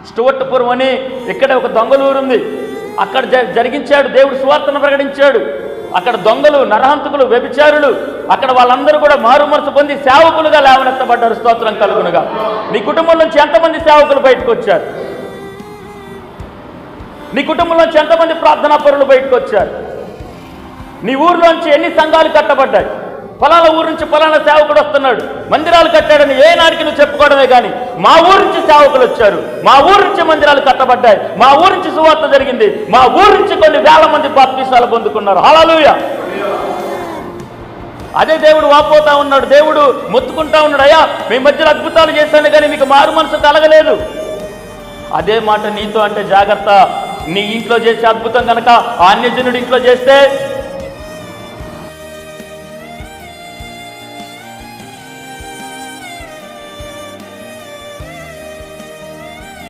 స్టువర్ట్పురం అని ఇక్కడ ఒక దొంగలూరు ఉంది. అక్కడ జరిగించాడు, దేవుడు సువార్తను ప్రకటించాడు. అక్కడ దొంగలు, నరహంతకులు, వ్యభిచారులు, అక్కడ వాళ్ళందరూ కూడా మారు మనసు పొంది సేవకులుగా లేవనెత్తబడ్డారు. స్తోత్రం కలుగునుగా. నీ కుటుంబం నుంచి ఎంతమంది సేవకులు బయటకు వచ్చారు? నీ కుటుంబంలోంచి ఎంతమంది ప్రార్థనా పరులు బయటకు వచ్చారు? నీ ఊరిలోంచి ఎన్ని సంఘాలు కట్టబడ్డాయి? ఫలానా ఊరు నుంచి ఫలానా సేవకుడు వస్తున్నాడు, మందిరాలు కట్టాడని ఏనాడికి నువ్వు చెప్పుకోవడమే కానీ, మా ఊరు నుంచి సేవకులు వచ్చారు, మా ఊరు నుంచి మందిరాలు కట్టబడ్డాయి, మా ఊరు నుంచి సువార్త జరిగింది, మా ఊరు నుంచి కొన్ని వేల మంది బాప్తీసాలు పొందుకున్నారు. హల్లెలూయా. అదే దేవుడు వాపోతా ఉన్నాడు, దేవుడు మొత్తుకుంటా ఉన్నాడు, అయ్యా మీ మధ్యలో అద్భుతాలు చేశాను కానీ మీకు మారు మనసు కలగలేదు. అదే మాట నీతో అంటే జాగ్రత్త. నీ ఇంట్లో చేసే అద్భుతం కనుక ఆ అన్యజనుడి ఇంట్లో చేస్తే